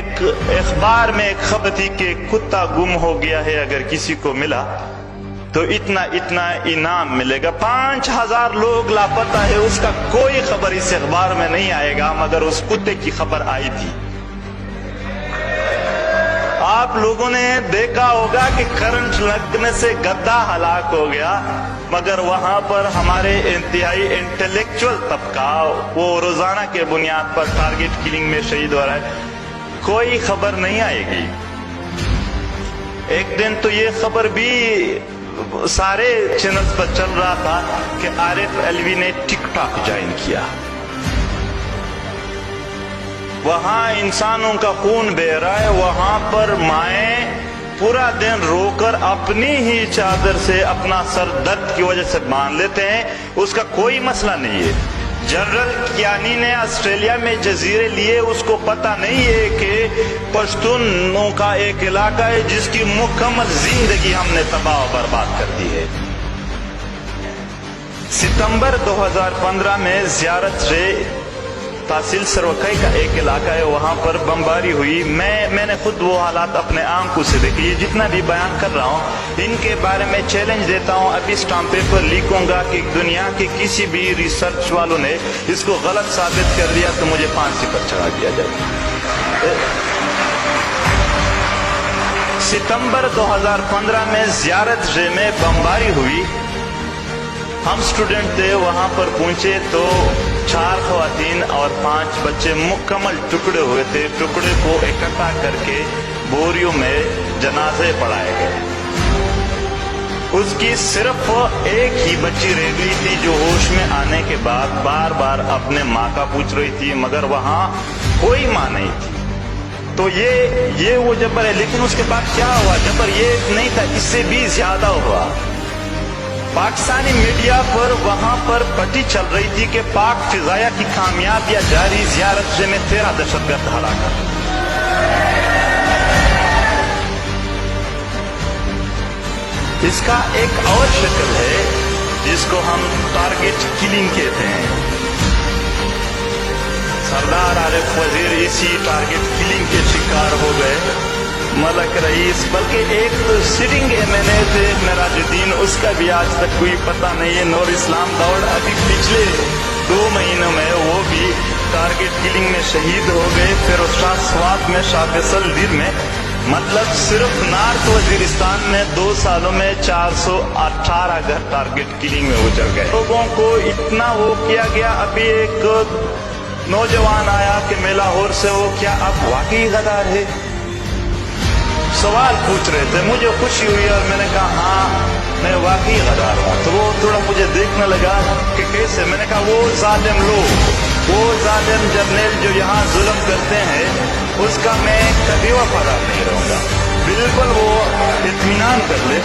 ایک اخبار میں ایک خبر تھی کہ کتا گم ہو گیا ہے، اگر کسی کو ملا تو اتنا انعام ملے گا۔ 5000 لوگ لاپتہ ہے، اس کا کوئی خبر اس اخبار میں نہیں آئے گا، مگر اس کتے کی خبر آئی تھی۔ آپ لوگوں نے دیکھا ہوگا کہ کرنٹ لگنے سے گدھا ہلاک ہو گیا، مگر وہاں پر ہمارے انتہائی انٹلیکچوئل طبقہ وہ روزانہ کے بنیاد پر ٹارگٹ کلنگ میں شہید ہو رہا ہے، کوئی خبر نہیں آئے گی۔ ایک دن تو یہ خبر بھی سارے چینلز پر چل رہا تھا کہ عارف علوی نے ٹک ٹاک جوائن کیا۔ وہاں انسانوں کا خون بہہ رہا ہے، وہاں پر مائیں پورا دن رو کر اپنی ہی چادر سے اپنا سر درد کی وجہ سے باندھ لیتے ہیں، اس کا کوئی مسئلہ نہیں ہے۔ جنرل کیانی نے آسٹریلیا میں جزیرے لیے، اس کو پتہ نہیں ہے کہ پشتونوں کا ایک علاقہ ہے جس کی مکمل زندگی ہم نے تباہ و برباد کر دی ہے۔ ستمبر 2015 میں زیارت سے تحصیل سروکھئی کا ایک علاقہ ہے، وہاں پر بمباری ہوئی۔ میں نے خود وہ حالات اپنے آنکھوں سے دیکھی۔ یہ جتنا بھی بیان کر رہا ہوں ان کے بارے میں چیلنج دیتا ہوں، ابھی اسٹامپ پیپر لکھوں گا کہ دنیا کے کسی بھی ریسرچ والوں نے اس کو غلط ثابت کر دیا تو مجھے پھانسی پر چڑھا دیا جائے۔ ستمبر 2015 میں زیارت سے میں بمباری ہوئی، ہم اسٹوڈنٹ تھے، وہاں پر پہنچے تو 4 خواتین اور 5 بچے مکمل ٹکڑے ہوئے تھے۔ ٹکڑے کو اکٹھا کر کے بوریوں میں جنازے پڑھائے گئے۔ اس کی صرف ایک ہی بچی رہ گئی تھی جو ہوش میں آنے کے بعد بار بار اپنے ماں کا پوچھ رہی تھی، مگر وہاں کوئی ماں نہیں تھی۔ تو یہ وہ جبر ہے، لیکن اس کے بعد کیا ہوا؟ جبر یہ نہیں تھا، اس سے بھی زیادہ ہوا۔ پاکستانی میڈیا پر وہاں پر پٹی چل رہی تھی کہ پاک فضائیہ کی کامیابیاں جاری، زیارت سے میں 13 دہشت گرد ہلاک۔ اس کا ایک اور شکل ہے جس کو ہم ٹارگٹ کلنگ کہتے ہیں۔ سردار عارف وزیر اسی ٹارگٹ کلنگ کے شکار ہو گئے۔ ملک رئیس، بلکہ ایک تو سٹنگ MNA تھے معراج الدین، اس کا بھی آج تک کوئی پتہ نہیں ہے۔ نور اسلام داؤڑ ابھی پچھلے 2 مہینوں میں وہ بھی ٹارگٹ کلنگ میں شہید ہو گئے۔ پھر شاہ سوات میں، شاہ فیصل دیر میں، مطلب صرف نارتھ وزیرستان میں 2 سالوں میں 418 گھر ٹارگٹ کلنگ میں اجڑ گئے۔ لوگوں کو اتنا وہ کیا گیا۔ ابھی ایک نوجوان آیا کہ میں لاہور سے، وہ کیا آپ واقعی غدار ہے؟ سوال پوچھ رہے تھے، مجھے خوشی ہوئی اور میں نے کہا ہاں میں واقعی غدار ہوں۔ تو وہ تھوڑا مجھے دیکھنے لگا کہ کیسے؟ میں نے کہا وہ ظالم لوگ، وہ ظالم جرنیل جو یہاں ظلم کرتے ہیں، اس کا میں کبھی وفادار نہیں رہوں گا۔ بالکل وہ اطمینان کر لے۔